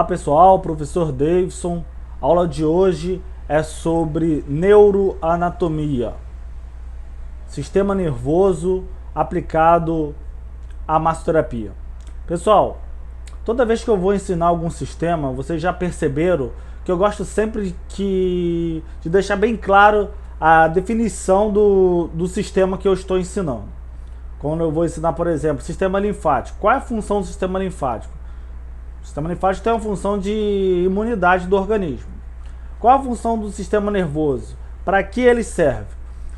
Olá pessoal, professor Davidson. A aula de hoje é sobre neuroanatomia, sistema nervoso aplicado à massoterapia. Pessoal, toda vez que eu vou ensinar algum sistema, vocês já perceberam que eu gosto sempre de deixar bem claro a definição do sistema que eu estou ensinando. Quando eu vou ensinar, por exemplo, sistema linfático. Qual é a função do sistema linfático? O sistema linfático tem uma função de imunidade do organismo. Qual a função do sistema nervoso? Para que ele serve?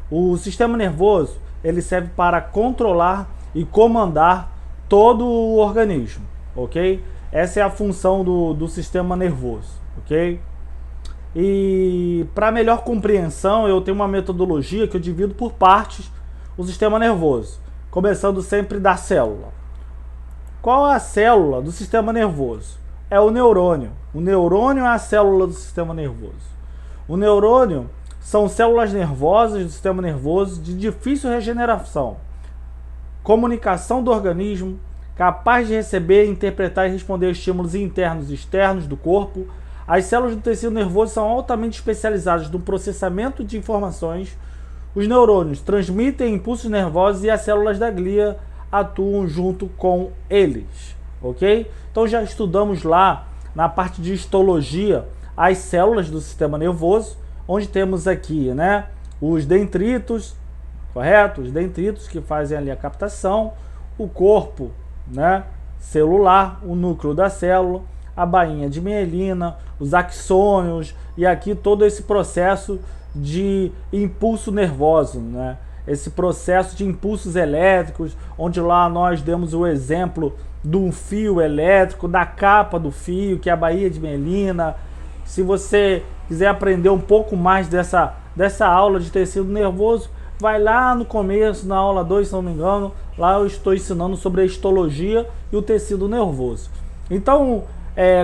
O sistema nervoso ele serve para controlar e comandar todo o organismo, ok? Essa é a função do sistema nervoso, ok? E para melhor compreensão, eu tenho uma metodologia que eu divido por partes o sistema nervoso, começando sempre da célula. Qual é a célula do sistema nervoso? É o neurônio. O neurônio é a célula do sistema nervoso. O neurônio são células nervosas do sistema nervoso de difícil regeneração, comunicação do organismo, capaz de receber, interpretar e responder a estímulos internos e externos do corpo. As células do tecido nervoso são altamente especializadas no processamento de informações. Os neurônios transmitem impulsos nervosos e as células da glia atuam junto com eles, ok? Então já estudamos lá na parte de histologia as células do sistema nervoso, onde temos aqui, né, os dendritos, correto? Os dendritos que fazem ali a captação, o corpo, né, celular, o núcleo da célula, a bainha de mielina, os axônios e aqui todo esse processo de impulso nervoso, né? Esse processo de impulsos elétricos, onde lá nós demos o exemplo de um fio elétrico, da capa do fio, que é a bainha de mielina. Se você quiser aprender um pouco mais dessa aula de tecido nervoso, vai lá no começo, na aula 2, se não me engano, lá eu estou ensinando sobre a histologia e o tecido nervoso. Então,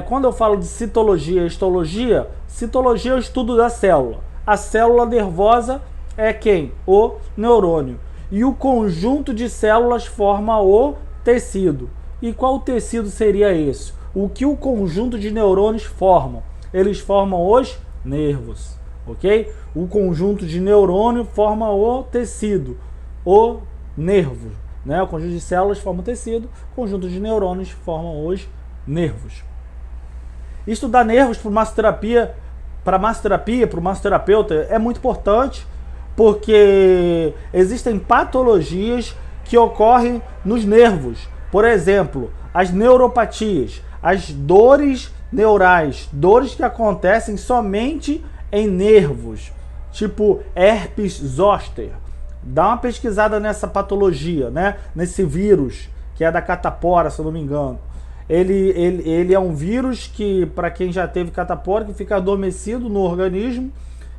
quando eu falo de citologia e histologia, citologia é o estudo da célula. A célula nervosa é quem? O neurônio. E o conjunto de células forma o tecido. E qual tecido seria esse? O que o conjunto de neurônios formam? Eles formam os nervos, ok? O conjunto de neurônio forma o tecido, o nervo, né? O conjunto de células forma o tecido, o conjunto de neurônios formam os nervos. Estudar nervos para massoterapia, para o massoterapeuta é muito importante, porque existem patologias que ocorrem nos nervos. Por exemplo, as neuropatias, as dores neurais, dores que acontecem somente em nervos, tipo herpes zoster. Dá uma pesquisada nessa patologia, né? Nesse vírus, que é da catapora, se eu não me engano. Ele é um vírus que, para quem já teve catapora, que fica adormecido no organismo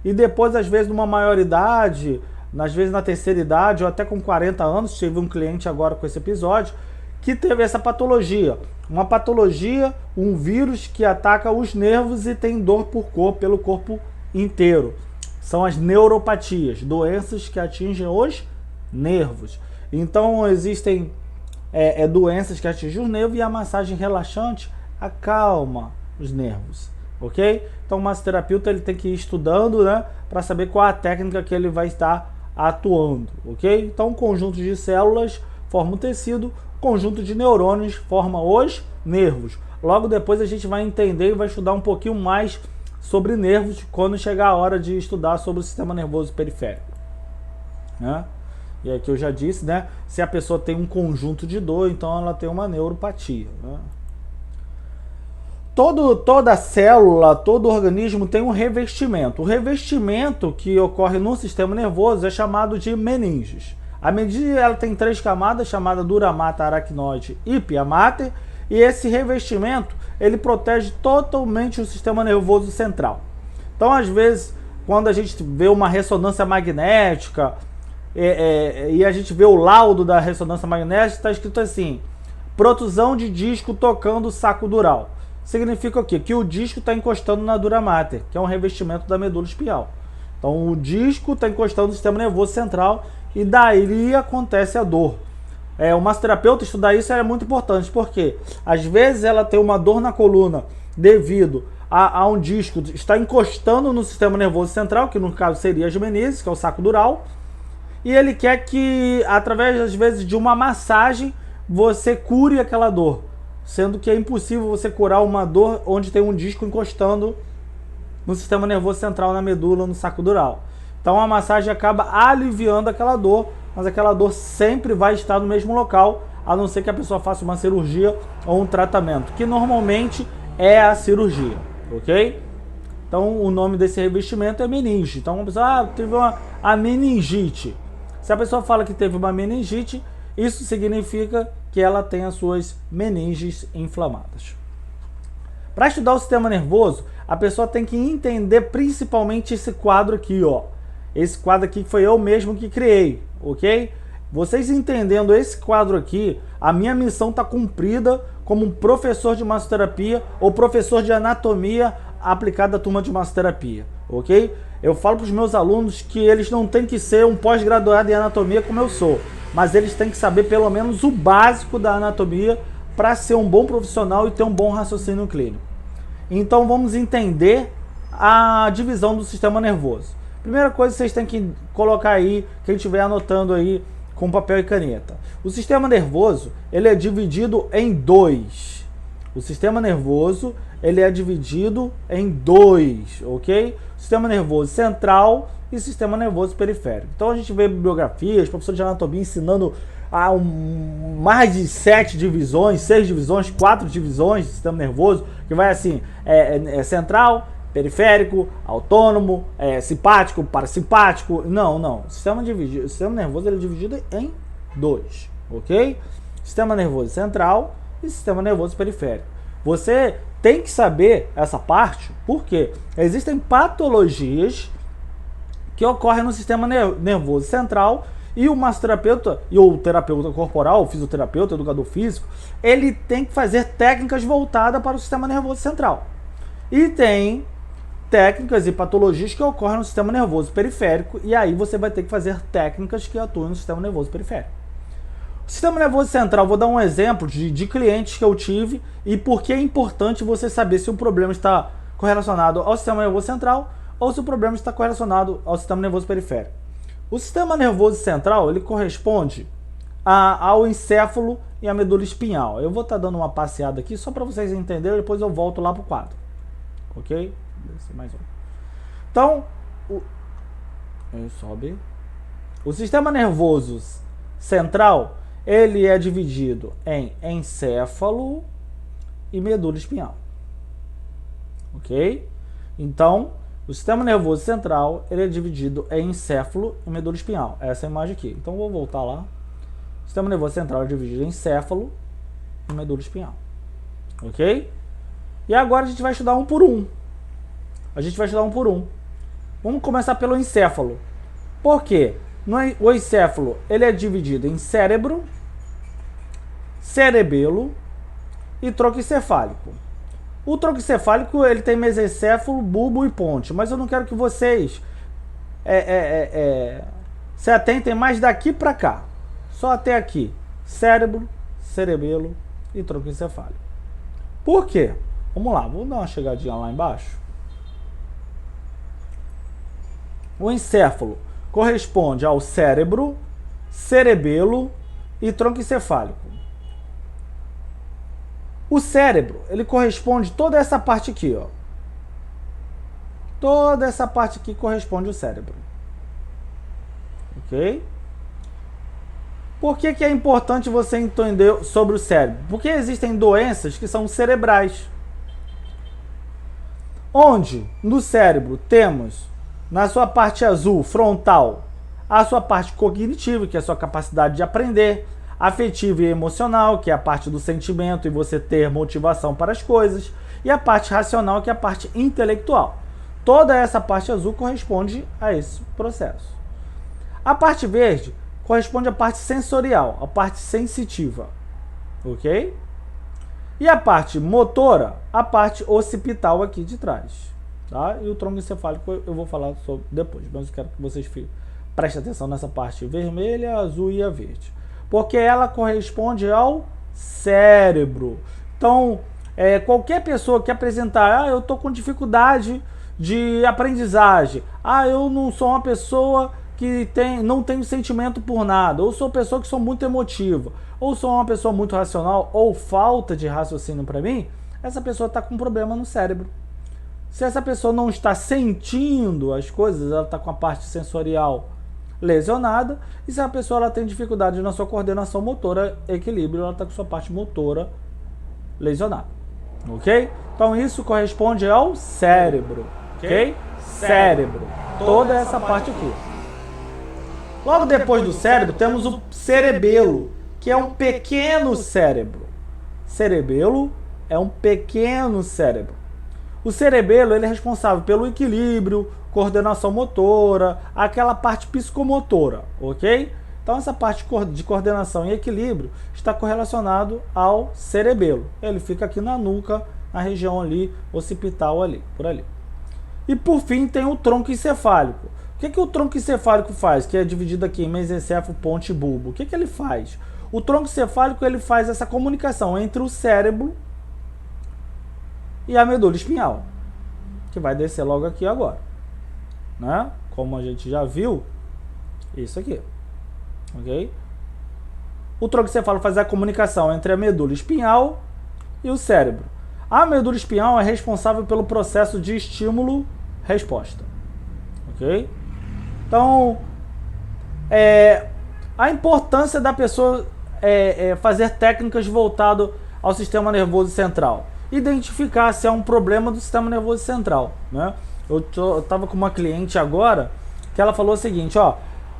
e depois, às vezes, numa maioridade, às vezes na terceira idade ou até com 40 anos, tive um cliente agora com esse episódio, que teve essa patologia. Uma patologia, um vírus que ataca os nervos e tem dor pelo corpo inteiro. São as neuropatias, doenças que atingem os nervos. Então existem doenças que atingem os nervos e a massagem relaxante acalma os nervos, ok? Então o massoterapeuta ele tem que ir estudando, né, para saber qual a técnica que ele vai estar atuando, ok? Então um conjunto de células forma o tecido, conjunto de neurônios forma os nervos. Logo depois a gente vai entender e vai estudar um pouquinho mais sobre nervos quando chegar a hora de estudar sobre o sistema nervoso periférico, né? E aqui eu já disse, né? Se a pessoa tem um conjunto de dor, então ela tem uma neuropatia, né? Toda célula, todo organismo tem um revestimento. O revestimento que ocorre no sistema nervoso é chamado de meninges. A meninge ela tem 3 camadas, chamada dura mater, aracnoide e pia mater, e esse revestimento ele protege totalmente o sistema nervoso central. Então, às vezes, quando a gente vê uma ressonância magnética e a gente vê o laudo da ressonância magnética, está escrito assim: protusão de disco tocando o saco dural. Significa o quê? Que o disco está encostando na dura mater, que é um revestimento da medula espinhal. Então o disco está encostando no sistema nervoso central e daí acontece a dor. O massoterapeuta estudar isso é muito importante, porque às vezes ela tem uma dor na coluna devido a um disco estar encostando no sistema nervoso central, que no caso seria as menizes, que é o saco dural, e ele quer que, através, às vezes, de uma massagem, você cure aquela dor, sendo que é impossível você curar uma dor onde tem um disco encostando no sistema nervoso central, na medula, no saco dural. Então a massagem acaba aliviando aquela dor, mas aquela dor sempre vai estar no mesmo local, a não ser que a pessoa faça uma cirurgia ou um tratamento, que normalmente é a cirurgia, ok? Então o nome desse revestimento é meninge. Então a pessoa teve a meningite. Se a pessoa fala que teve uma meningite, isso significa que ela tem as suas meninges inflamadas. Para estudar o sistema nervoso, a pessoa tem que entender principalmente esse quadro aqui, ó. Esse quadro aqui foi eu mesmo que criei, ok? Vocês entendendo esse quadro aqui, a minha missão está cumprida como um professor de massoterapia ou professor de anatomia aplicada à turma de massoterapia, ok? Eu falo para os meus alunos que eles não têm que ser um pós-graduado em anatomia como eu sou, mas eles têm que saber pelo menos o básico da anatomia para ser um bom profissional e ter um bom raciocínio clínico. Então vamos entender a divisão do sistema nervoso. Primeira coisa, vocês têm que colocar aí, quem estiver anotando aí com papel e caneta. O sistema nervoso, ele é dividido em dois. O sistema nervoso, ele é dividido em dois, ok? Sistema nervoso central e sistema nervoso periférico. Então a gente vê bibliografias, professor de anatomia ensinando mais de 7 divisões, 6 divisões, 4 divisões do sistema nervoso, que vai assim, central, periférico, autônomo, simpático, parasimpático. Não. O sistema nervoso ele é dividido em dois, ok? Sistema nervoso central e sistema nervoso periférico. Você tem que saber essa parte, porque existem patologias que ocorrem no sistema nervoso central e o massoterapeuta e o terapeuta corporal, o fisioterapeuta, o educador físico, ele tem que fazer técnicas voltadas para o sistema nervoso central. E tem técnicas e patologias que ocorrem no sistema nervoso periférico, e aí você vai ter que fazer técnicas que atuem no sistema nervoso periférico. O sistema nervoso central, vou dar um exemplo de clientes que eu tive e por que é importante você saber se o problema está correlacionado ao sistema nervoso central ou se o problema está correlacionado ao sistema nervoso periférico. O sistema nervoso central, ele corresponde ao encéfalo e à medula espinhal. Eu vou estar dando uma passeada aqui só para vocês entenderem, depois eu volto lá para o quadro. Ok? Mais um. Então, sobe. O sistema nervoso central, ele é dividido em encéfalo e medula espinhal. Ok? Então, o sistema nervoso central, ele é dividido em encéfalo e medula espinhal. Essa é a imagem aqui. Então, vou voltar lá. O sistema nervoso central é dividido em encéfalo e medula espinhal. Ok? E agora a gente vai estudar um por um. Vamos começar pelo encéfalo. Por quê? O encéfalo, ele é dividido em cérebro, cerebelo e tronco encefálico. O tronco encefálico, ele tem mesencéfalo, bulbo e ponte, mas eu não quero que vocês se atentem mais daqui para cá. Só até aqui. Cérebro, cerebelo e tronco encefálico. Por quê? Vamos lá, vou dar uma chegadinha lá embaixo. O encéfalo corresponde ao cérebro, cerebelo e tronco encefálico. O cérebro, ele corresponde toda essa parte aqui, ó. Toda essa parte aqui corresponde ao cérebro. Ok? Por que é importante você entender sobre o cérebro? Porque existem doenças que são cerebrais. Onde no cérebro temos, na sua parte azul, frontal, a sua parte cognitiva, que é a sua capacidade de aprender, afetiva e emocional, que é a parte do sentimento e você ter motivação para as coisas, e a parte racional, que é a parte intelectual. Toda essa parte azul corresponde a esse processo. A parte verde corresponde à parte sensorial, a parte sensitiva, ok? E a parte motora, a parte occipital aqui de trás, tá? E o tronco encefálico eu vou falar sobre depois, mas eu quero que vocês prestem atenção nessa parte vermelha, azul e a verde, porque ela corresponde ao cérebro. Então, Qualquer pessoa que apresentar, eu estou com dificuldade de aprendizagem, eu não sou uma pessoa que não tenho sentimento por nada, ou sou uma pessoa que sou muito emotiva, ou sou uma pessoa muito racional, ou falta de raciocínio para mim, essa pessoa está com um problema no cérebro. Se essa pessoa não está sentindo as coisas, ela está com a parte sensorial lesionada, e se a pessoa ela tem dificuldade na sua coordenação motora, equilíbrio, ela está com sua parte motora lesionada. Ok? Então isso corresponde ao cérebro. Ok? Cérebro. Toda essa parte aqui. Logo depois do cérebro temos o cerebelo, que é um pequeno cérebro. Cerebelo é um pequeno cérebro. O cerebelo ele é responsável pelo equilíbrio, coordenação motora, aquela parte psicomotora, ok? Então essa parte de coordenação e equilíbrio está correlacionado ao cerebelo. Ele fica aqui na nuca, na região ali, occipital ali, por ali. E por fim tem o tronco encefálico. O que o tronco encefálico faz? Que é dividido aqui em mesencéfalo, ponte e bulbo. O que ele faz? O tronco encefálico ele faz essa comunicação entre o cérebro e a medula espinhal, que vai descer logo aqui agora, né? Como a gente já viu, isso aqui, ok? O tronco encefálico faz a comunicação entre a medula espinhal e o cérebro. A medula espinhal é responsável pelo processo de estímulo-resposta, ok? Então, a importância da pessoa fazer técnicas voltadas ao sistema nervoso central. Identificar se é um problema do sistema nervoso central, né? Eu tava com uma cliente agora que ela falou o seguinte,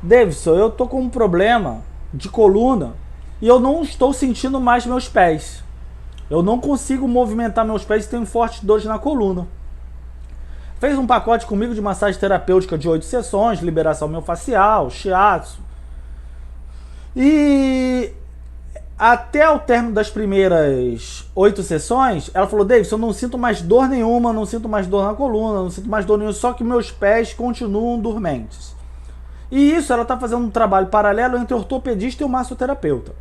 Davidson, eu tô com um problema de coluna e eu não estou sentindo mais meus pés. Eu não consigo movimentar meus pés e tenho fortes dores na coluna. Fez um pacote comigo de massagem terapêutica de 8 sessões, liberação miofascial, shiatsu. E até o término das primeiras 8 sessões, ela falou, Davidson, eu não sinto mais dor nenhuma, não sinto mais dor na coluna, não sinto mais dor nenhuma, só que meus pés continuam dormentes. E isso, ela está fazendo um trabalho paralelo entre o ortopedista e o massoterapeuta.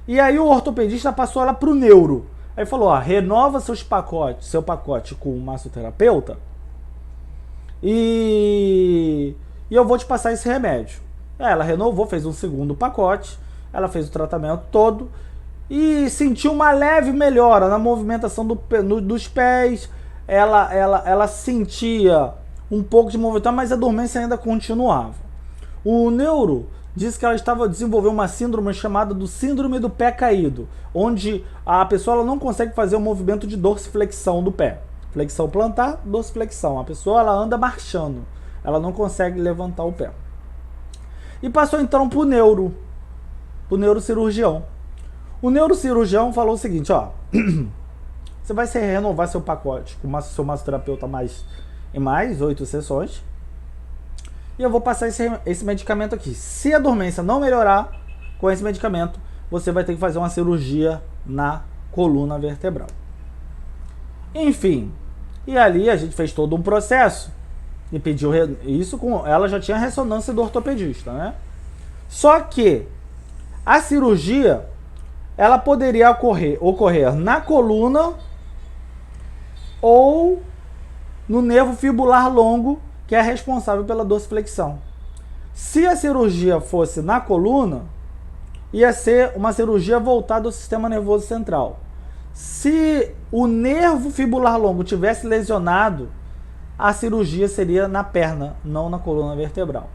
E aí o ortopedista passou ela para o neuro. Aí falou, renova seu pacote com o massoterapeuta e eu vou te passar esse remédio. Ela renovou, fez um segundo pacote. Ela fez o tratamento todo e sentiu uma leve melhora na movimentação dos pés. Ela sentia um pouco de movimento, mas a dormência ainda continuava. O neuro disse que ela estava desenvolvendo uma síndrome chamada do síndrome do pé caído, onde a pessoa ela não consegue fazer o movimento de dorsiflexão do pé. Flexão plantar, dorsiflexão. A pessoa ela anda marchando, ela não consegue levantar o pé. E passou então para o neurocirurgião. O neurocirurgião falou o seguinte, você vai renovar seu pacote com seu massoterapeuta em mais 8 sessões. E eu vou passar esse medicamento aqui. Se a dormência não melhorar com esse medicamento, você vai ter que fazer uma cirurgia na coluna vertebral. Enfim, e ali a gente fez todo um processo e pediu isso com ela já tinha ressonância do ortopedista, né? Só que a cirurgia ela poderia ocorrer na coluna ou no nervo fibular longo, que é responsável pela dorsiflexão. Se a cirurgia fosse na coluna, ia ser uma cirurgia voltada ao sistema nervoso central. Se o nervo fibular longo tivesse lesionado, a cirurgia seria na perna, não na coluna vertebral.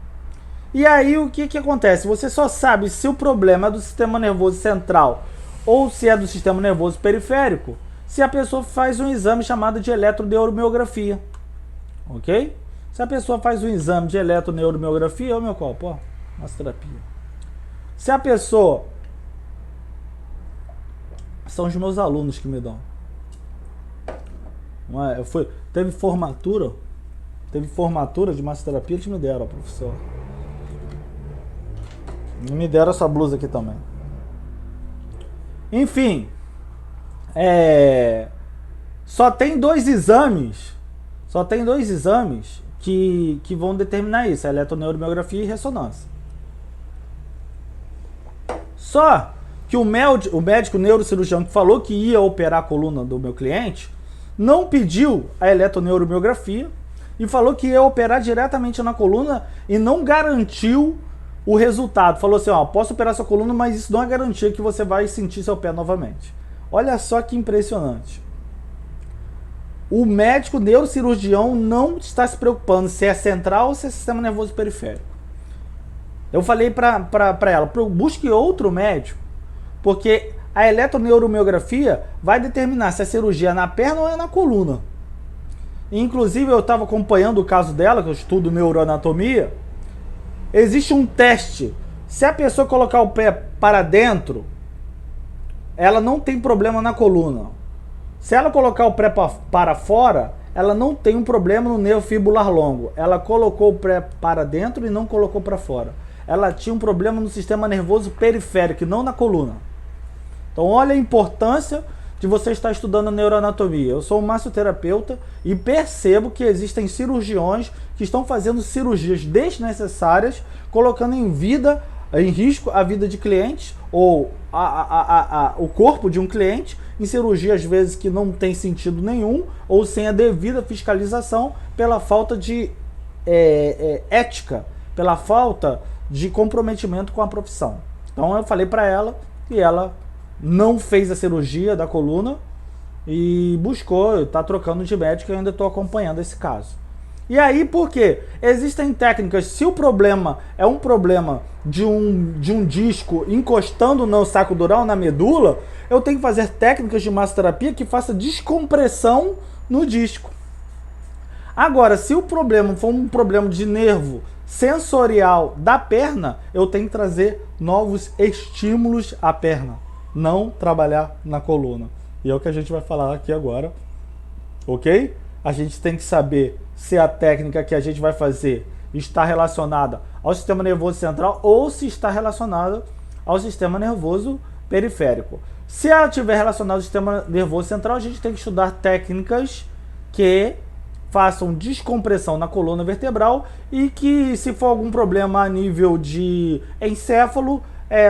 E aí o que acontece? Você só sabe se o problema é do sistema nervoso central ou se é do sistema nervoso periférico se a pessoa faz um exame chamado de eletroneuromiografia. Ok? Se a pessoa faz um exame de eletroneuromiografia, meu copo, massoterapia. Se a pessoa... São os meus alunos que me dão. Teve formatura de massoterapia, eles me deram, professor. Me deram essa blusa aqui também. Enfim, só tem dois exames que vão determinar isso, a eletroneuromiografia e ressonância. Só que o médico neurocirurgião que falou que ia operar a coluna do meu cliente não pediu a eletroneuromiografia e falou que ia operar diretamente na coluna e não garantiu o resultado. Falou assim, ó, posso operar sua coluna, mas isso não é garantia que você vai sentir seu pé novamente. Olha só que impressionante. O médico neurocirurgião não está se preocupando se é central ou se é sistema nervoso periférico. Eu falei para ela, busque outro médico, porque a eletroneuromiografia vai determinar se a cirurgia é na perna ou é na coluna. Inclusive, eu estava acompanhando o caso dela, que eu estudo neuroanatomia. Existe um teste. Se a pessoa colocar o pé para dentro, ela não tem problema na coluna. Se ela colocar o pé para fora, ela não tem um problema no nervo fibular longo. Ela colocou o pé para dentro e não colocou para fora. Ela tinha um problema no sistema nervoso periférico, não na coluna. Então, olha a importância de você estar estudando neuroanatomia. Eu sou um massoterapeuta e percebo que existem cirurgiões que estão fazendo cirurgias desnecessárias, colocando em risco a vida de clientes ou o corpo de um cliente em cirurgia, às vezes, que não tem sentido nenhum ou sem a devida fiscalização pela falta de ética, pela falta de comprometimento com a profissão. Então, eu falei para ela e ela não fez a cirurgia da coluna e buscou, está trocando de médico e eu ainda estou acompanhando esse caso. E aí, por quê? Existem técnicas, se o problema é um problema de um disco encostando no saco dural, na medula, eu tenho que fazer técnicas de massoterapia que faça descompressão no disco. Agora, se o problema for um problema de nervo sensorial da perna, eu tenho que trazer novos estímulos à perna. Não trabalhar na coluna. E é o que a gente vai falar aqui agora, ok? A gente tem que saber se a técnica que a gente vai fazer está relacionada ao sistema nervoso central ou se está relacionada ao sistema nervoso periférico. Se ela estiver relacionada ao sistema nervoso central, a gente tem que estudar técnicas que façam descompressão na coluna vertebral e que, se for algum problema a nível de encéfalo,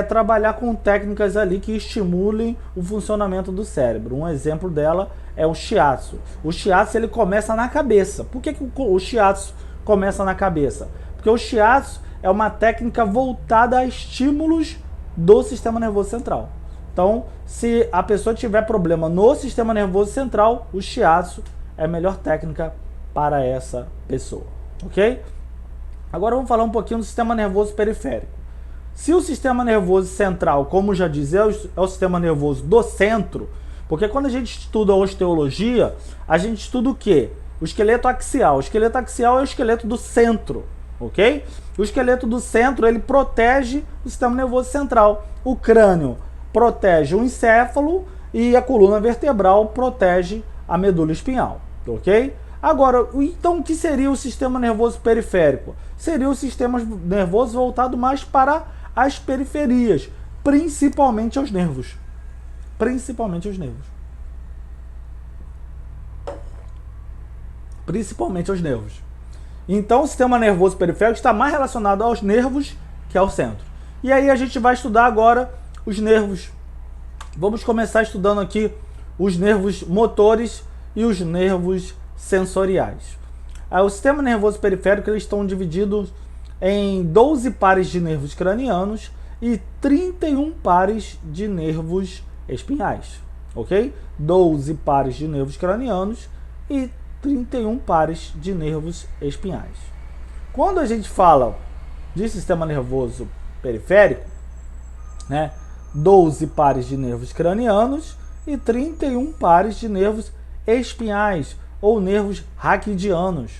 trabalhar com técnicas ali que estimulem o funcionamento do cérebro. Um exemplo dela é o shiatsu. O shiatsu, ele começa na cabeça. Por que o shiatsu começa na cabeça? Porque o shiatsu é uma técnica voltada a estímulos do sistema nervoso central. Então, se a pessoa tiver problema no sistema nervoso central, o shiatsu é a melhor técnica para essa pessoa, ok? Agora vamos falar um pouquinho do sistema nervoso periférico. Se o sistema nervoso central, como já disse, é o sistema nervoso do centro, porque quando a gente estuda osteologia, a gente estuda o quê? O esqueleto axial. O esqueleto axial é o esqueleto do centro, ok? O esqueleto do centro, ele protege o sistema nervoso central. O crânio protege o encéfalo e a coluna vertebral protege a medula espinhal, ok? Agora, então o que seria o sistema nervoso periférico? Seria o sistema nervoso voltado mais para as periferias, principalmente aos nervos. Principalmente aos nervos. Principalmente aos nervos. Então, o sistema nervoso periférico está mais relacionado aos nervos que ao centro. E aí a gente vai estudar agora os nervos. Vamos começar estudando aqui os nervos motores e os nervos sensoriais. O sistema nervoso periférico, eles estão divididos em 12 pares de nervos cranianos e 31 pares de nervos espinhais, ok? 12 pares de nervos cranianos e 31 pares de nervos espinhais. Quando a gente fala de sistema nervoso periférico, né, 12 pares de nervos cranianos e 31 pares de nervos espinhais ou nervos raquidianos.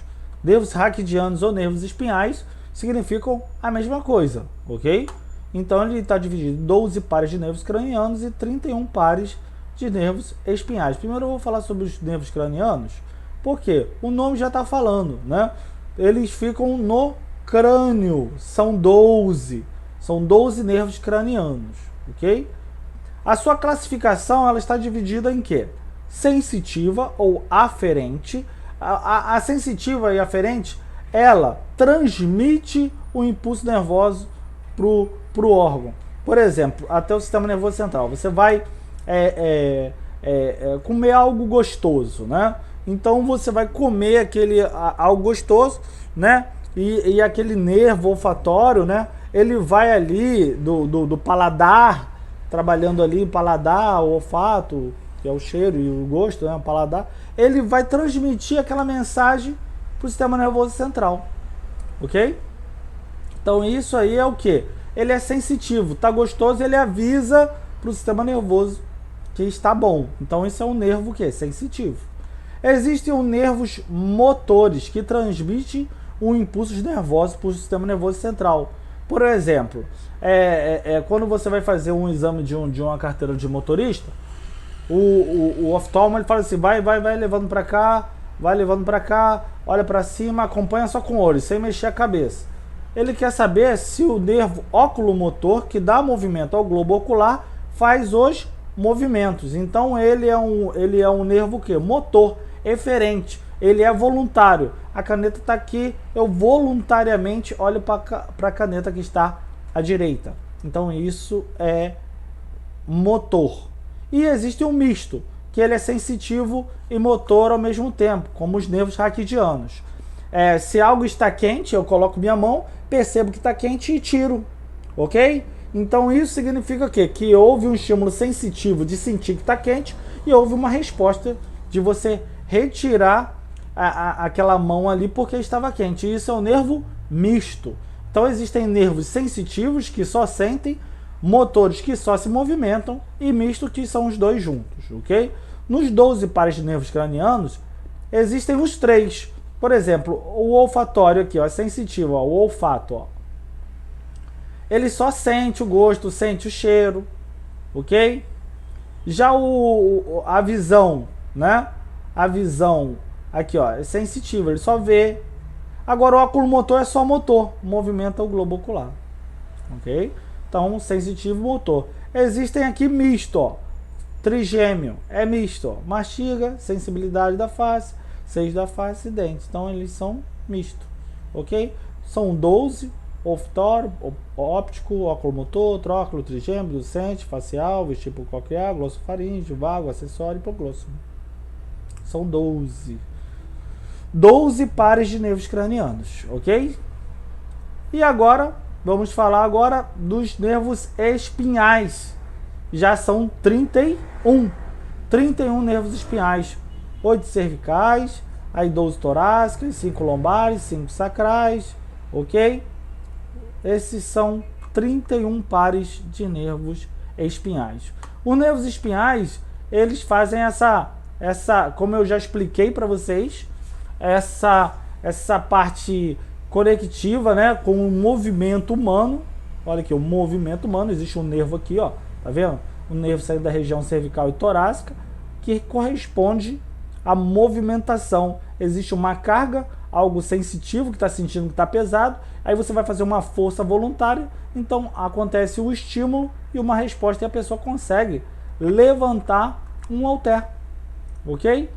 Nervos raquidianos ou nervos espinhais significam a mesma coisa, ok? Então ele está dividido em 12 pares de nervos cranianos e 31 pares de nervos espinhais. Primeiro eu vou falar sobre os nervos cranianos, porque o nome já está falando, né? Eles ficam no crânio, são 12 nervos cranianos, ok? A sua classificação, ela está dividida em quê? Sensitiva ou aferente. A sensitiva e aferente, ela transmite o impulso nervoso para o órgão. Por exemplo, até o sistema nervoso central. Você vai comer algo gostoso, né? Então você vai comer algo gostoso, né? E aquele nervo olfatório, né? Ele vai ali do paladar, trabalhando ali paladar, o olfato, que é o cheiro e o gosto, né? O paladar. Ele vai transmitir aquela mensagem para o sistema nervoso central, ok? Então isso aí é o que? Ele é sensitivo, tá gostoso, ele avisa para o sistema nervoso que está bom. Então isso é um nervo que é sensitivo. Existem os nervos motores que transmitem os impulsos nervosos para o sistema nervoso central. Por exemplo, quando você vai fazer um exame de uma carteira de motorista, o oftalmo ele fala assim, vai levando para cá, vai levando para cá, olha para cima, acompanha só com o olho, sem mexer a cabeça. Ele quer saber se o nervo oculomotor, que dá movimento ao globo ocular, faz os movimentos. Então ele é um nervo que motor, eferente, ele é voluntário. A caneta está aqui, eu voluntariamente olho para a caneta que está à direita. Então isso é motor. E existe um misto, que ele é sensitivo e motor ao mesmo tempo, como os nervos raquidianos. Se algo está quente, eu coloco minha mão, percebo que está quente e tiro, ok? Então isso significa o quê? Que houve um estímulo sensitivo de sentir que está quente e houve uma resposta de você retirar aquela mão ali porque estava quente. E isso é um nervo misto. Então existem nervos sensitivos que só sentem, motores que só se movimentam e misto que são os dois juntos, ok? Nos 12 pares de nervos cranianos existem os 3. Por exemplo, o olfatório aqui, ó, é sensitivo, ó, o olfato, ó. Ele só sente o gosto, sente o cheiro, ok? Já a visão, né? A visão aqui, ó, é sensitiva, ele só vê. Agora o oculomotor é só motor, movimenta o globo ocular, ok? Então, sensitivo motor. Existem aqui misto, ó, trigêmeo, é misto, ó, mastiga, sensibilidade da face, seios da face e dentes. Então eles são mistos, ok? São 12, olfatório, óptico, oculomotor, tróculo, trigêmeo, docente, facial, vestíbulo coclear, glossofaríngeo, vago, acessório e hipoglosso. São 12. 12 pares de nervos cranianos, ok? E agora, vamos falar agora dos nervos espinhais. Já são 31. 31 nervos espinhais. 8 cervicais, aí 12 torácicas, 5 lombares, 5 sacrais, ok? Esses são 31 pares de nervos espinhais. Os nervos espinhais, eles fazem como eu já expliquei para vocês, essa parte conectiva, né, com o movimento humano. Olha aqui, o movimento humano, existe um nervo aqui, ó, tá vendo? Um nervo saindo da região cervical e torácica, que corresponde à movimentação. Existe uma carga, algo sensitivo, que está sentindo que está pesado, aí você vai fazer uma força voluntária, então acontece o estímulo e uma resposta e a pessoa consegue levantar um halter, ok?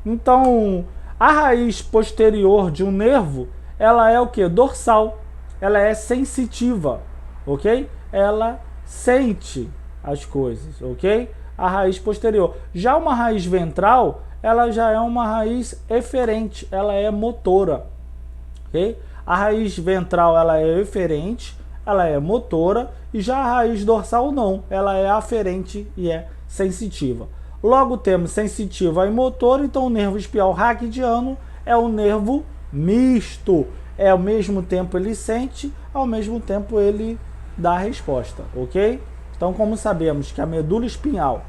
Então, a raiz posterior de um nervo, ela é o que? Dorsal, ela é sensitiva, ok? Ela sente as coisas, ok? A raiz posterior. Já uma raiz ventral, ela já é uma raiz eferente, ela é motora, ok? A raiz ventral, ela é eferente, ela é motora, e já a raiz dorsal não, ela é aferente e é sensitiva. Logo temos sensitiva e motora, então o nervo espial raquidiano é um nervo misto, ao mesmo tempo ele sente, ao mesmo tempo ele dá a resposta, ok? Então, como sabemos que a medula espinhal,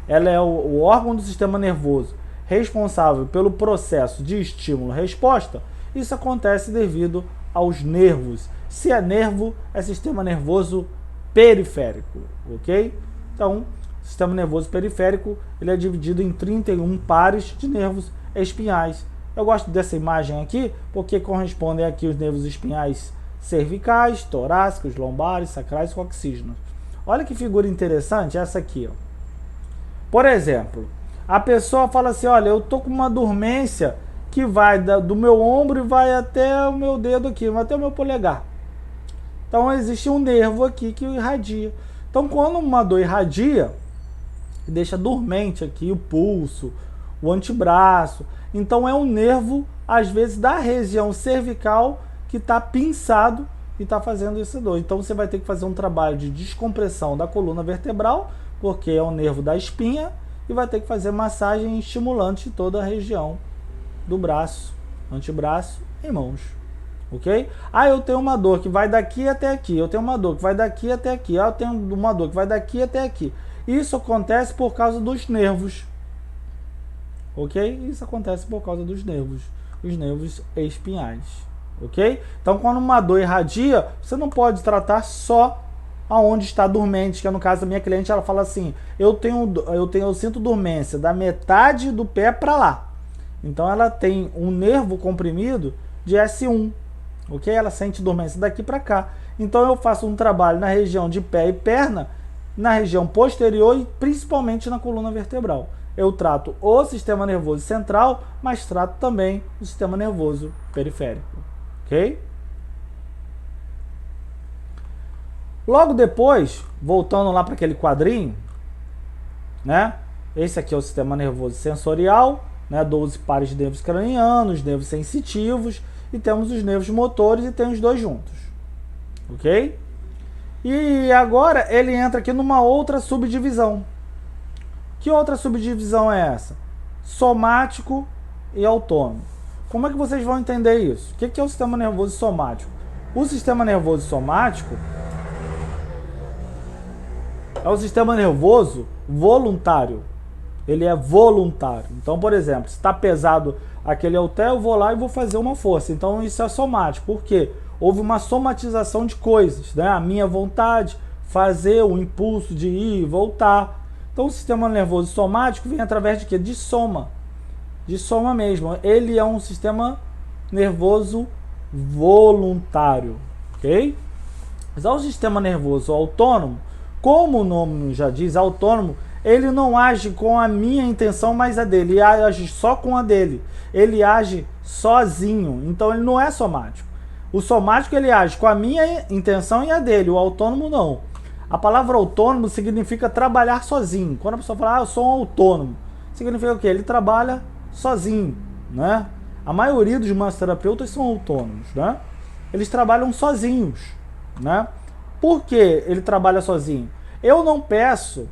ela é o órgão do sistema nervoso responsável pelo processo de estímulo-resposta, isso acontece devido aos nervos. Se é nervo, é sistema nervoso periférico, ok? Então, o sistema nervoso periférico, ele é dividido em 31 pares de nervos espinhais. Eu gosto dessa imagem aqui, porque correspondem aqui os nervos espinhais cervicais, torácicos, lombares, sacrais e coxígenos. Olha que figura interessante essa aqui, ó. Por exemplo, a pessoa fala assim, olha, eu tô com uma dormência que vai do meu ombro e vai até o meu dedo aqui, vai até o meu polegar. Então existe um nervo aqui que irradia. Então, quando uma dor irradia, deixa dormente aqui o pulso, o antebraço. Então, é um nervo, às vezes, da região cervical que está pinçado e está fazendo essa dor. Então, você vai ter que fazer um trabalho de descompressão da coluna vertebral, porque é o nervo da espinha, e vai ter que fazer massagem estimulante de toda a região do braço, antebraço e mãos. Ok? Ah, eu tenho uma dor que vai daqui até aqui. Eu tenho uma dor que vai daqui até aqui. Ah, eu tenho uma dor que vai daqui até aqui. Isso acontece por causa dos nervos. Ok? Isso acontece por causa dos nervos. Os nervos espinhais. Ok? Então, quando uma dor irradia, você não pode tratar só aonde está dormente, que é no caso da minha cliente, ela fala assim, eu sinto dormência da metade do pé para lá. Então ela tem um nervo comprimido de S1, ok? Ela sente dormência daqui para cá. Então eu faço um trabalho na região de pé e perna, na região posterior e principalmente na coluna vertebral. Eu trato o sistema nervoso central, mas trato também o sistema nervoso periférico, ok? Logo depois, voltando lá para aquele quadrinho, né? Esse aqui é o sistema nervoso sensorial, né? 12 pares de nervos cranianos, nervos sensitivos, e temos os nervos motores e tem os dois juntos, ok? E agora ele entra aqui numa outra subdivisão. Que outra subdivisão é essa? Somático e autônomo. Como é que vocês vão entender isso? O que é o sistema nervoso somático? O sistema nervoso somático é o sistema nervoso voluntário. Ele é voluntário. Então, por exemplo, se está pesado aquele halter, eu vou lá e vou fazer uma força. Então, isso é somático. Por quê? Houve uma somatização de coisas, né? A minha vontade, fazer o impulso de ir e voltar. Então, o sistema nervoso somático vem através de quê? De soma. De soma mesmo. Ele é um sistema nervoso voluntário. Ok? Já o sistema nervoso autônomo, como o nome já diz, autônomo, ele não age com a minha intenção, mas a dele. Ele age só com a dele. Ele age sozinho. Então, ele não é somático. O somático, ele age com a minha intenção e a dele. O autônomo, não. A palavra autônomo significa trabalhar sozinho. Quando a pessoa fala, eu sou um autônomo, significa o quê? Ele trabalha sozinho, né? A maioria dos massoterapeutas são autônomos, né? Eles trabalham sozinhos, né? Por que ele trabalha sozinho? Eu não peço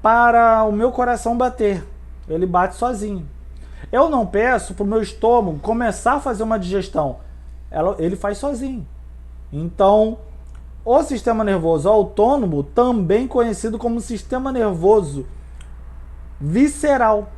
para o meu coração bater. Ele bate sozinho. Eu não peço para o meu estômago começar a fazer uma digestão. Ele faz sozinho. Então, o sistema nervoso autônomo, também conhecido como sistema nervoso visceral.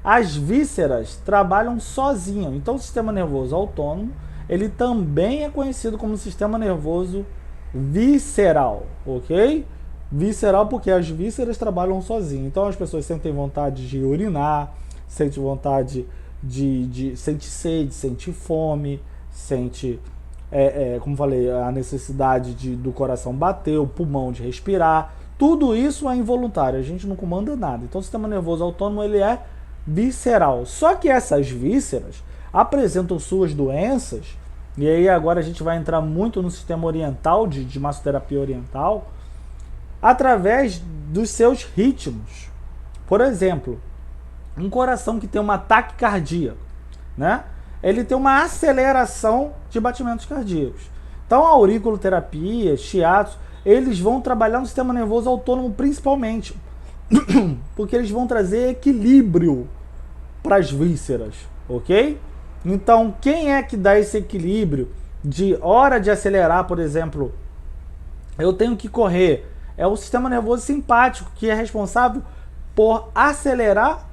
As vísceras trabalham sozinhas. Então, o sistema nervoso autônomo, ele também é conhecido como sistema nervoso visceral, ok? Visceral porque as vísceras trabalham sozinhas. Então, as pessoas sentem vontade de urinar, sentem vontade sente sede, sente fome, sente, como falei, a necessidade do coração bater, o pulmão de respirar. Tudo isso é involuntário, a gente não comanda nada. Então, o sistema nervoso autônomo, ele é visceral. Só que essas vísceras apresentam suas doenças, e aí agora a gente vai entrar muito no sistema oriental, de massoterapia oriental, através dos seus ritmos. Por exemplo, um coração que tem uma taquicardia, né? Ele tem uma aceleração de batimentos cardíacos. Então, a auriculoterapia, shiatsu, eles vão trabalhar no sistema nervoso autônomo principalmente, porque eles vão trazer equilíbrio para as vísceras, ok? Então, quem é que dá esse equilíbrio de hora de acelerar, por exemplo, eu tenho que correr? É o sistema nervoso simpático, que é responsável por acelerar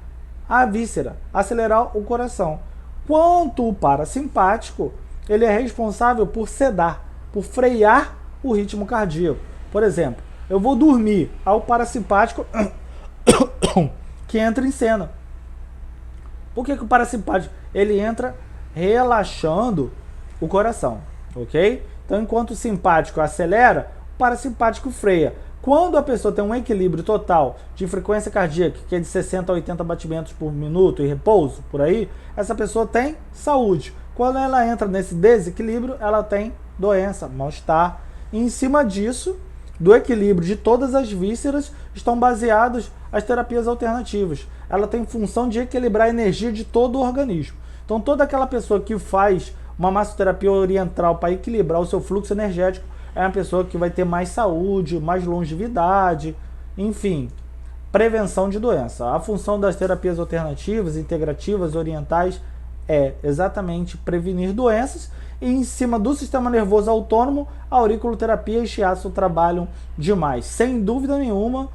a víscera, acelerar o coração. Quanto o parasimpático, ele é responsável por sedar, por frear o ritmo cardíaco. Por exemplo, eu vou dormir, ao parasimpático que entra em cena. Por que o parasimpático? Ele entra relaxando o coração, ok? Então, enquanto o simpático acelera, o parasimpático freia. Quando a pessoa tem um equilíbrio total de frequência cardíaca, que é de 60 a 80 batimentos por minuto e repouso, por aí, essa pessoa tem saúde. Quando ela entra nesse desequilíbrio, ela tem doença, mal-estar. E em cima disso, do equilíbrio de todas as vísceras estão baseadas as terapias alternativas. Ela tem função de equilibrar a energia de todo o organismo. Então toda aquela pessoa que faz uma massoterapia oriental para equilibrar o seu fluxo energético é uma pessoa que vai ter mais saúde, mais longevidade, enfim, prevenção de doença. A função das terapias alternativas, integrativas, orientais é exatamente prevenir doenças. E em cima do sistema nervoso autônomo, a auriculoterapia e shiatsu trabalham demais. Sem dúvida nenhuma,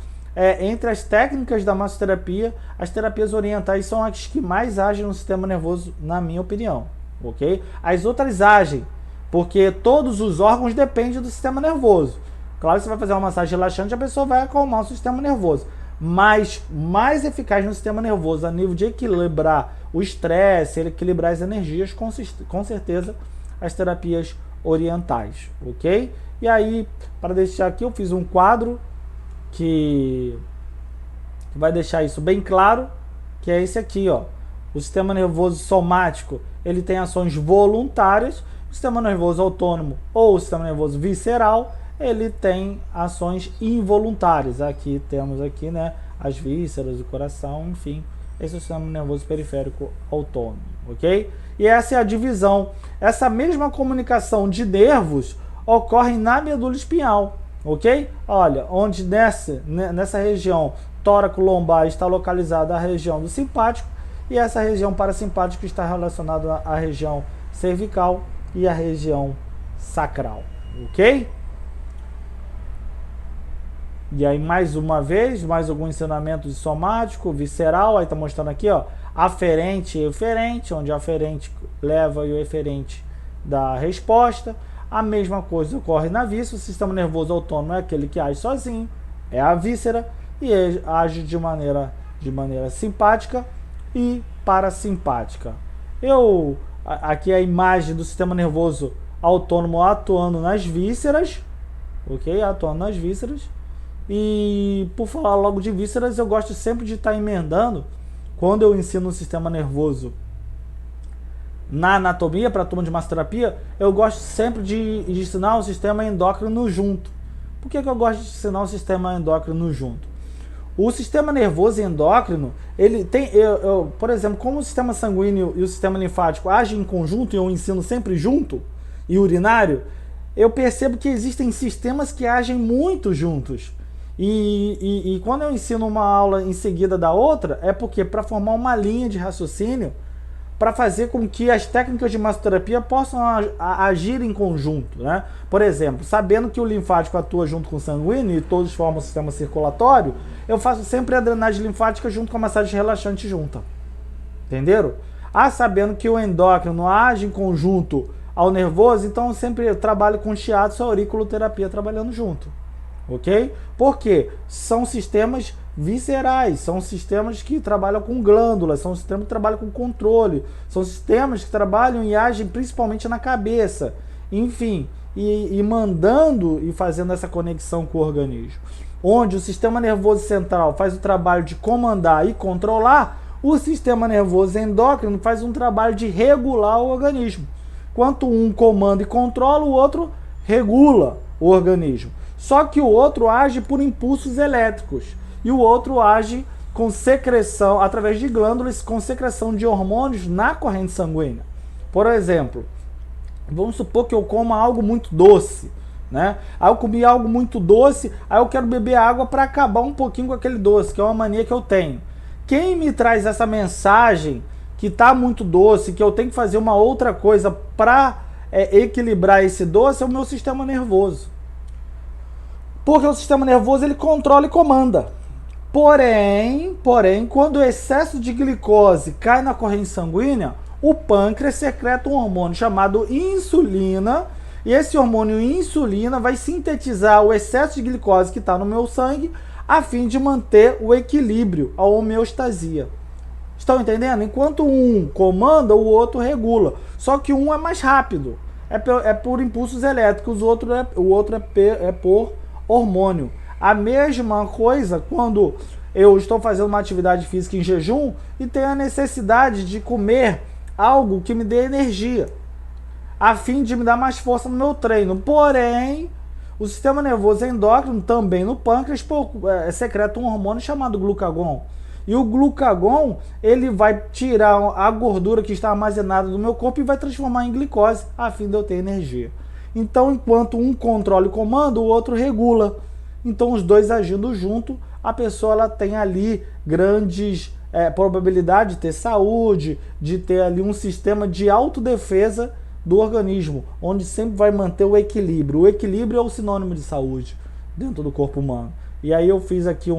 entre as técnicas da massoterapia, as terapias orientais são as que mais agem no sistema nervoso, na minha opinião. Ok? As outras agem, porque todos os órgãos dependem do sistema nervoso. Claro que você vai fazer uma massagem relaxante, a pessoa vai acalmar o sistema nervoso. Mas mais eficaz no sistema nervoso, a nível de equilibrar o estresse, equilibrar as energias, com certeza, as terapias orientais, ok? E aí, para deixar aqui, eu fiz um quadro que vai deixar isso bem claro, que é esse aqui, ó. O sistema nervoso somático, ele tem ações voluntárias. O sistema nervoso autônomo ou o sistema nervoso visceral, ele tem ações involuntárias. Aqui temos aqui, né, as vísceras, o coração, enfim, esse é o sistema nervoso periférico autônomo, ok? E essa é a divisão. Essa mesma comunicação de nervos ocorre na medula espinhal, ok? Olha, onde nessa região tóraco-lombar está localizada a região do simpático e essa região parasimpática está relacionada à região cervical e à região sacral, ok? E aí, mais uma vez, mais algum ensinamento de somático, visceral. Aí tá mostrando aqui, ó, aferente e eferente, onde a aferente leva e o eferente dá a resposta. A mesma coisa ocorre na víscera. O sistema nervoso autônomo é aquele que age sozinho, é a víscera, e age de maneira simpática e parasimpática. Aqui é a imagem do sistema nervoso autônomo atuando nas vísceras, ok? Atuando nas vísceras. E por falar logo de vísceras, eu gosto sempre de estar emendando, quando eu ensino o sistema nervoso na anatomia, para a turma de massoterapia, eu gosto sempre de ensinar o sistema endócrino junto. Por que eu gosto de ensinar o sistema endócrino junto? O sistema nervoso e endócrino, ele tem, por exemplo, como o sistema sanguíneo e o sistema linfático agem em conjunto, e eu ensino sempre junto, e urinário, eu percebo que existem sistemas que agem muito juntos. E quando eu ensino uma aula em seguida da outra, é porque para formar uma linha de raciocínio, para fazer com que as técnicas de massoterapia possam agir em conjunto, né? Por exemplo, sabendo que o linfático atua junto com o sanguíneo e todos formam o sistema circulatório, eu faço sempre a drenagem linfática junto com a massagem relaxante junta. Entenderam? Sabendo que o endócrino age em conjunto ao nervoso, então eu sempre trabalho com shiatsu e auriculoterapia trabalhando junto. Ok? Porque são sistemas viscerais, são sistemas que trabalham com glândulas, são sistemas que trabalham com controle, são sistemas que trabalham e agem principalmente na cabeça, enfim, e mandando e fazendo essa conexão com o organismo. Onde o sistema nervoso central faz o trabalho de comandar e controlar, o sistema nervoso endócrino faz um trabalho de regular o organismo. Enquanto um comanda e controla, o outro regula o organismo. Só que o outro age por impulsos elétricos e o outro age com secreção, através de glândulas, com secreção de hormônios na corrente sanguínea. Por exemplo, vamos supor que eu coma algo muito doce, né? Aí eu comi algo muito doce, aí eu quero beber água para acabar um pouquinho com aquele doce, que é uma mania que eu tenho. Quem me traz essa mensagem que está muito doce, que eu tenho que fazer uma outra coisa para equilibrar esse doce, é o meu sistema nervoso. Porque o sistema nervoso ele controla e comanda. Porém, quando o excesso de glicose cai na corrente sanguínea, o pâncreas secreta um hormônio chamado insulina, e esse hormônio insulina vai sintetizar o excesso de glicose que está no meu sangue, a fim de manter o equilíbrio, a homeostasia. Estão entendendo? Enquanto um comanda, o outro regula. Só que um é mais rápido, é por impulsos elétricos, o outro é por hormônio. A mesma coisa quando eu estou fazendo uma atividade física em jejum e tenho a necessidade de comer algo que me dê energia, a fim de me dar mais força no meu treino. Porém, O sistema nervoso endócrino, também no pâncreas, secreta um hormônio chamado glucagon. E o glucagon, ele vai tirar a gordura que está armazenada no meu corpo e vai transformar em glicose, a fim de eu ter energia. Então, enquanto um controla e comanda, o outro regula. Então, os dois agindo junto, a pessoa ela tem ali grandes probabilidade de ter saúde, de ter ali um sistema de autodefesa do organismo, onde sempre vai manter o equilíbrio. O equilíbrio é o sinônimo de saúde dentro do corpo humano. E aí eu fiz aqui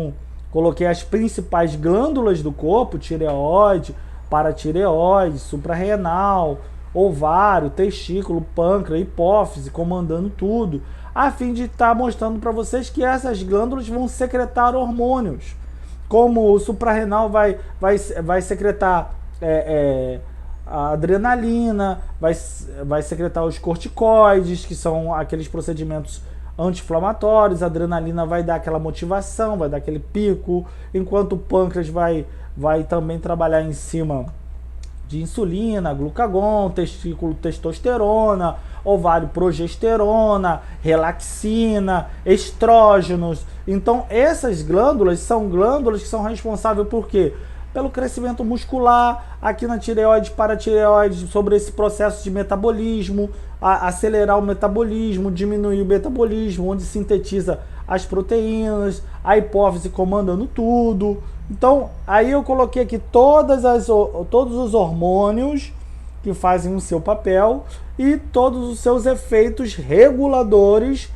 coloquei as principais glândulas do corpo: tireoide, paratireoide, suprarrenal, ovário, testículo, pâncreas, hipófise, comandando tudo, a fim de estar mostrando para vocês que essas glândulas vão secretar hormônios, como o suprarrenal vai secretar a adrenalina, vai secretar os corticoides, que são aqueles procedimentos anti-inflamatórios. A adrenalina vai dar aquela motivação, vai dar aquele pico, enquanto o pâncreas vai também trabalhar em cima de insulina, glucagon, testículo, testosterona, ovário, progesterona, relaxina, estrógenos. Então essas glândulas são glândulas que são responsáveis por quê? Pelo crescimento muscular, aqui na tireoide, paratireoide, sobre esse processo de metabolismo, acelerar o metabolismo, diminuir o metabolismo, onde sintetiza as proteínas, a hipófise comandando tudo. Então, aí eu coloquei aqui todos os hormônios que fazem o seu papel e todos os seus efeitos reguladores,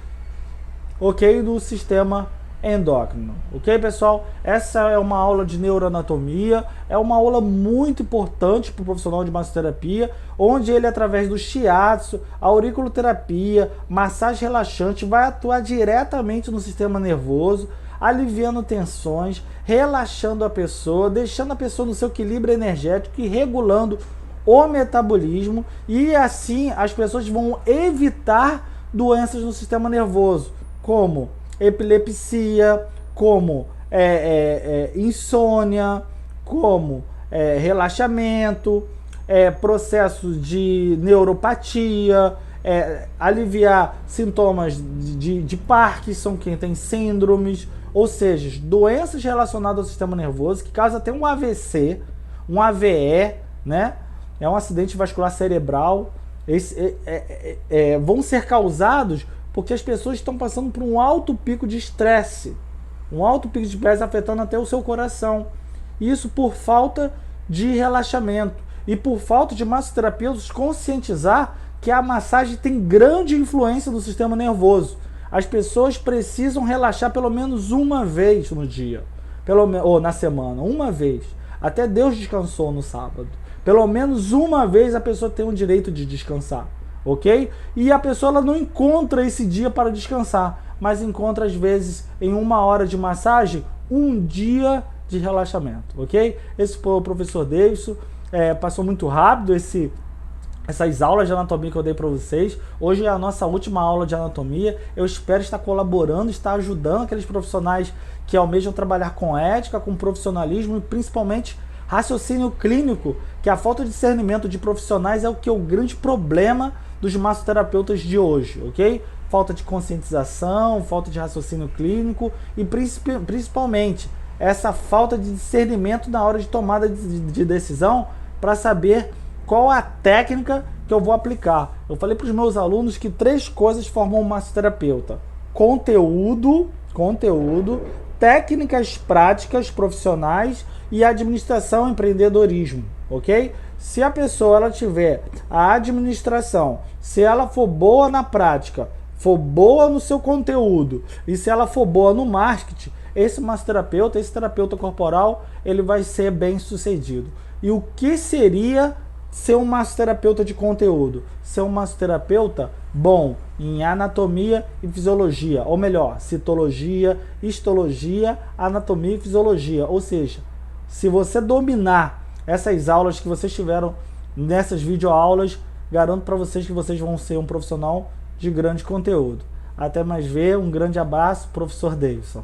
ok, do sistema endócrino. Ok, pessoal? Essa é uma aula de neuroanatomia, é uma aula muito importante para o profissional de massoterapia, onde ele, através do shiatsu, auriculoterapia, massagem relaxante, vai atuar diretamente no sistema nervoso, aliviando tensões, relaxando a pessoa, deixando a pessoa no seu equilíbrio energético e regulando o metabolismo, e assim as pessoas vão evitar doenças no sistema nervoso, como epilepsia, como insônia, como relaxamento, processos de neuropatia, aliviar sintomas de Parkinson, quem tem síndromes, ou seja, doenças relacionadas ao sistema nervoso, que causa até um AVC, um AVE, né? É um acidente vascular cerebral. Vão ser causados porque as pessoas estão passando por um alto pico de estresse. Um alto pico de estresse afetando até o seu coração. Isso por falta de relaxamento. E por falta de massoterapeutas conscientizar que a massagem tem grande influência no sistema nervoso. As pessoas precisam relaxar pelo menos uma vez no dia. Ou na semana, uma vez. Até Deus descansou no sábado. Pelo menos uma vez a pessoa tem o direito de descansar. Ok? E a pessoa ela não encontra esse dia para descansar, mas encontra às vezes em 1 hora de massagem, um dia de relaxamento, ok? Esse foi o professor Davidson. Passou muito rápido essas aulas de anatomia que eu dei para vocês. Hoje é a nossa última aula de anatomia. Eu espero estar colaborando, estar ajudando aqueles profissionais que almejam trabalhar com ética, com profissionalismo e principalmente raciocínio clínico, que a falta de discernimento de profissionais é o grande problema dos massoterapeutas de hoje, ok? Falta de conscientização, falta de raciocínio clínico e principalmente essa falta de discernimento na hora de tomada de decisão para saber qual a técnica que eu vou aplicar. Eu falei para os meus alunos que 3 coisas formam um massoterapeuta: conteúdo, técnicas práticas profissionais e administração e empreendedorismo, ok? Se a pessoa ela tiver a administração, se ela for boa na prática, for boa no seu conteúdo e se ela for boa no marketing, esse massoterapeuta, esse terapeuta corporal, ele vai ser bem sucedido. E o que seria ser um massoterapeuta de conteúdo? Ser um massoterapeuta bom em anatomia e fisiologia, ou melhor, citologia, histologia, anatomia e fisiologia. Ou seja, se você dominar essas aulas que vocês tiveram nessas videoaulas, garanto para vocês que vocês vão ser um profissional de grande conteúdo. Até mais ver, um grande abraço, professor Davidson.